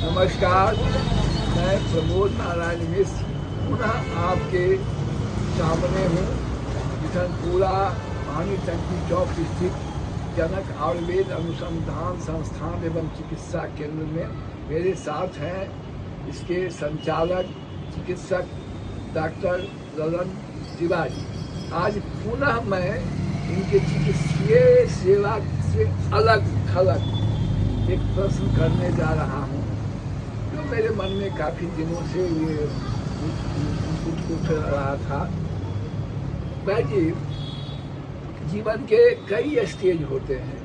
नमस्कार, मैं प्रमोद नारायण मिश्र पुनः आपके सामने हूँ। बिशनपुरा पानी टंकी चौक स्थित जनक आयुर्वेद अनुसंधान संस्थान एवं चिकित्सा केंद्र में मेरे साथ हैं इसके संचालक चिकित्सक डॉक्टर ललन तिवारी। आज पुनः मैं इनके चिकित्सीय सेवा से अलग थलग एक प्रश्न करने जा रहा हूँ जो मेरे मन में काफ़ी दिनों से ये उठ रहा था। भाई, जीवन के कई स्टेज होते हैं,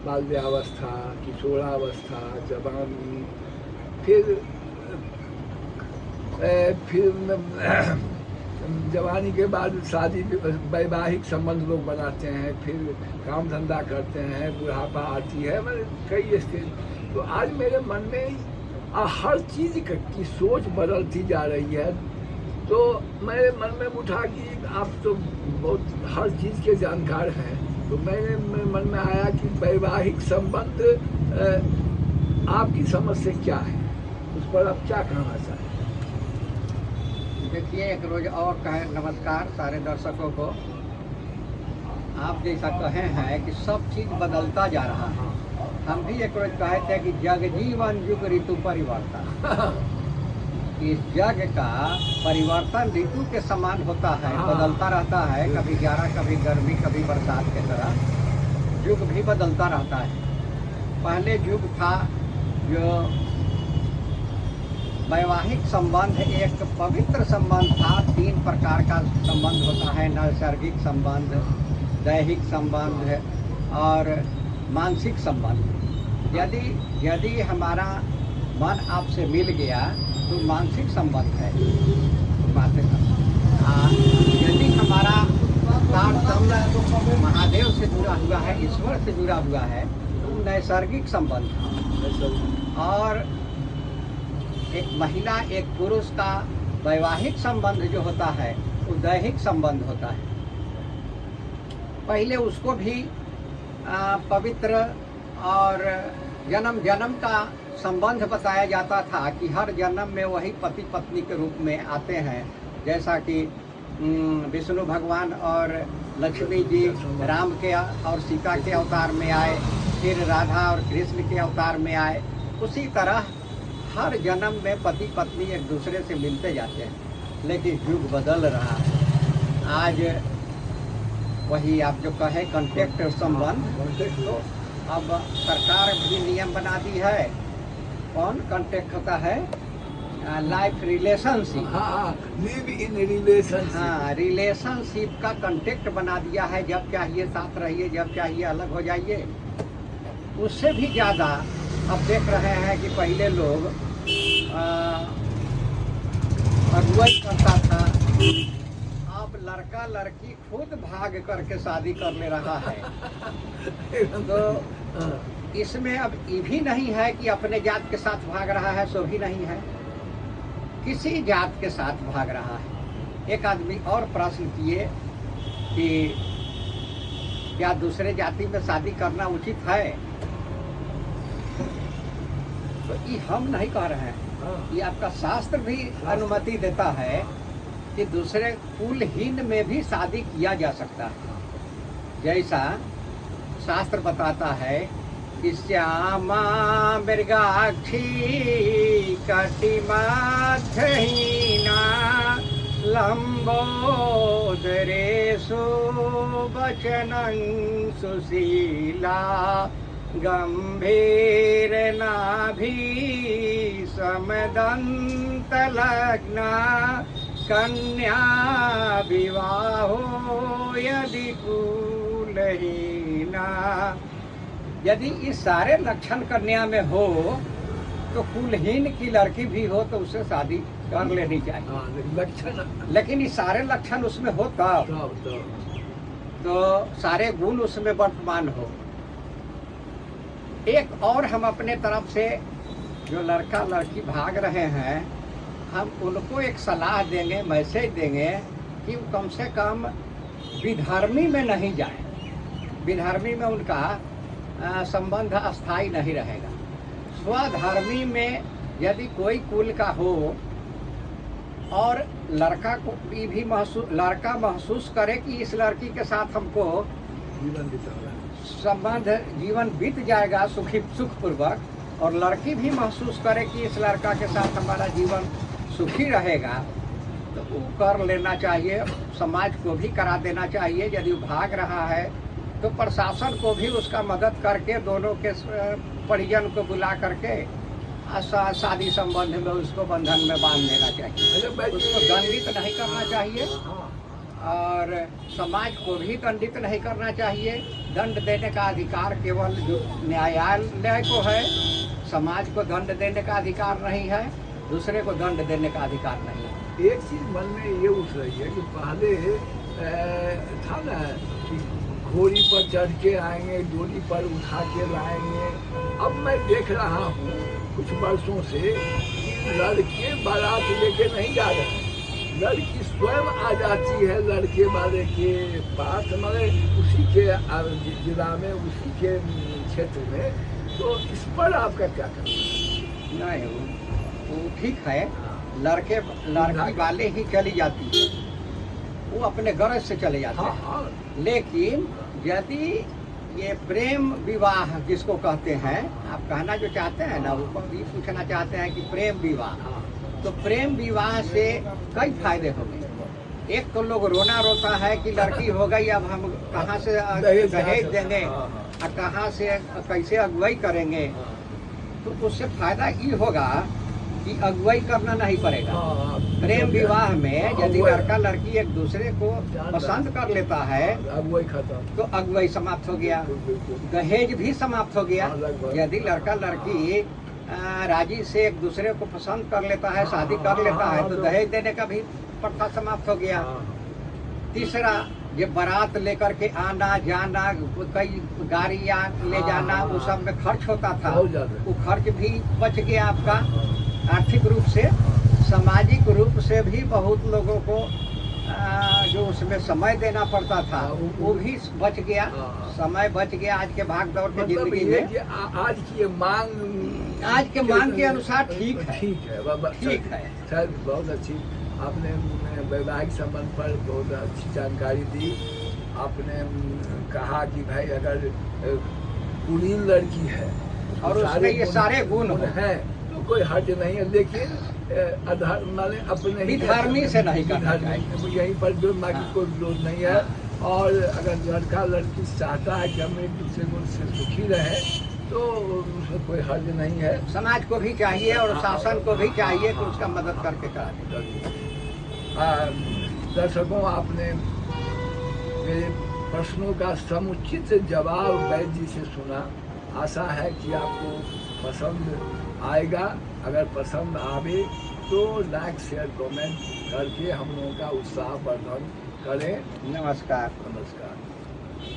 बाल्यावस्था, किशोरावस्था, जवानी, फिर जवानी के बाद शादी, वैवाहिक संबंध लोग बनाते हैं, फिर काम धंधा करते हैं, बुढ़ापा आती है, मतलब कई स्टेज। तो आज मेरे मन में हर चीज़ की सोच बदलती जा रही है। तो मेरे मन में उठा कि आप तो बहुत हर चीज़ के जानकार हैं, तो मेरे मन में आया कि वैवाहिक संबंध आपकी समझ से क्या है, उस पर आप क्या कहना चाहें? देखिए, एक रोज और कहें नमस्कार सारे दर्शकों को। आप जैसा कहे हैं कि सब चीज़ बदलता जा रहा है, हम भी एक रोज कहे थे कि जग जीवन युग ऋतु परिवर्तन। इस जग का परिवर्तन ऋतु के समान होता है, बदलता रहता है, कभी जाड़ा, कभी गर्मी, कभी बरसात के तरह युग भी बदलता रहता है। पहले युग था जो वैवाहिक संबंध एक पवित्र संबंध था। 3 प्रकार का संबंध होता है, नैसर्गिक संबंध, दैहिक संबंध और मानसिक संबंध। यदि हमारा मन आपसे मिल गया तो मानसिक संबंध है, यदि हमारा तारतम्य महादेव से जुड़ा हुआ है, ईश्वर से जुड़ा हुआ है, तो नैसर्गिक संबंध है। और एक महिला एक पुरुष का वैवाहिक संबंध जो होता है वो दैहिक संबंध होता है। पहले उसको भी पवित्र और जन्म जन्म का संबंध बताया जाता था कि हर जन्म में वही पति पत्नी के रूप में आते हैं। जैसा कि विष्णु भगवान और लक्ष्मी जी राम के और सीता के अवतार में आए, फिर राधा और कृष्ण के अवतार में आए, उसी तरह हर जन्म में पति पत्नी एक दूसरे से मिलते जाते हैं। लेकिन युग बदल रहा है। आज वही आप जो कहे कॉन्ट्रैक्ट संबंध, तो अब सरकार भी नियम बना दी है। कौन कॉन्ट्रैक्ट होता है? Life relationship. Live in relationship. हाँ, रिलेशनशिप का कॉन्ट्रैक्ट बना दिया है। जब चाहिए साथ रहिए, जब चाहिए अलग हो जाइए। उससे भी ज़्यादा अब देख रहे हैं कि पहले लोग अगुवाई करता था, अब लड़का लड़की खुद भाग करके शादी कर ले रहा है। तो इसमें अब ये भी नहीं है कि अपने जात के साथ भाग रहा है, सो भी नहीं है, किसी जात के साथ भाग रहा है। एक आदमी और प्रश्न किए कि क्या दूसरे जाति में शादी करना उचित है? तो ये हम नहीं कह रहे हैं, ये आपका शास्त्र भी अनुमति देता है कि दूसरे कुलहीन में भी शादी किया जा सकता है। जैसा शास्त्र बताता है कि श्यामा मृगाक्षी कटिमध्यहीना लंबोदरेषु वचनं सुशीला गंभीर नाभि समदंत लग्ना कन्या विवाहो यदि कुलहीना। यदि इस सारे लक्षण कन्या में हो तो कुलहीन की लड़की भी हो तो उससे शादी कर लेनी चाहिए। लक्षण, लेकिन ये सारे लक्षण उसमें हो तो सारे गुण उसमें वर्तमान हो। एक और हम अपने तरफ से जो लड़का लड़की भाग रहे हैं, हम उनको एक सलाह देंगे, मैसेज देंगे कि कम से कम विधर्मी में नहीं जाए। विधर्मी में उनका संबंध अस्थाई नहीं रहेगा। स्वधर्मी में यदि कोई कुल का हो और लड़का को भी लड़का महसूस करे कि इस लड़की के साथ हमको जीवन बिताना संबंध जीवन बीत जाएगा सुखपूर्वक, और लड़की भी महसूस करे कि इस लड़का के साथ हमारा जीवन सुखी रहेगा, तो वो कर लेना चाहिए। समाज को भी करा देना चाहिए। यदि वो भाग रहा है तो प्रशासन को भी उसका मदद करके दोनों के परिजन को बुला करके शादी संबंध में उसको बंधन में बांध देना चाहिए। उसको दंडित नहीं करना चाहिए और समाज को भी दंडित नहीं करना चाहिए। दंड देने का अधिकार केवल जो न्यायालय को है, समाज को दंड देने का अधिकार नहीं है, दूसरे को दंड देने का अधिकार नहीं है। एक चीज मन में ये उठ रही है कि पहले था ना कि घोड़ी पर चढ़ के आएंगे, डोली पर उठा के लाएंगे। अब मैं देख रहा हूँ कुछ वर्षों से कि लड़के बारात लेके नहीं जा रहे, लड़की स्वयं आ जाती है लड़के वाले के पास, मतलब उसी के जिला में, उसी के क्षेत्र में। तो इस पर आपका क्या कहना है? नहीं, वो ठीक है, लड़की वाले ही चली जाती है, वो अपने गरज से चले जाते हैं। हाँ। लेकिन यदि ये प्रेम विवाह जिसको कहते हैं, आप कहना जो चाहते हैं ना, वो ये पूछना चाहते हैं कि प्रेम विवाह, तो प्रेम विवाह से कई फायदे होंगे। एक तो लोग रोना रोता है कि लड़की हो गई, अब हम कहाँ से दहेज देंगे और कहाँ से कैसे अगुवाई करेंगे। तो उससे फायदा ये होगा कि अगुवाई करना नहीं पड़ेगा। प्रेम विवाह में यदि लड़का लड़की एक दूसरे को पसंद कर लेता है अगुवाई खत्म, तो अगुवाई समाप्त हो गया, दहेज भी समाप्त हो गया। यदि लड़का लड़की राजी से एक दूसरे को पसंद कर लेता है, शादी कर लेता है, तो दहेज देने का भी प्रथा समाप्त हो गया। तीसरा, ये बारात लेकर के आना जाना, कई गाड़ियाँ ले जाना, वो सब में खर्च होता था, वो खर्च भी बच गया आपका। आर्थिक रूप से, सामाजिक रूप से भी बहुत लोगों को जो उसमें समय देना पड़ता था वो भी बच गया, समय बच गया। आज के भाग दौड़ के जिंदगी में आज की आज के मांग के अनुसार ठीक है। सर बहुत अच्छी आपने वैवाहिक संबंध पर बहुत अच्छी जानकारी दी। आपने कहा कि भाई अगर कुलीन लड़की है और उसमें ये सारे गुण हैं तो कोई हर्ज नहीं है, लेकिन माने अपने ही धर्मी से नहीं करना चाहिए। यहीं पर जो बाकी कोई विरोध नहीं है। और अगर लड़का लड़की चाहता है कि हम एक दूसरे को से सुखी रहे तो उसमें कोई हर्ज नहीं है। समाज को भी चाहिए और शासन को भी चाहिए कि उसका मदद करके करा दे। दर्शकों, आपने मेरे प्रश्नों का समुचित जवाब वैद्य जी से सुना। आशा है कि आपको पसंद आएगा। अगर पसंद आवे तो लाइक शेयर कमेंट करके हम लोगों का उत्साह वर्धन करें। नमस्कार। नमस्कार।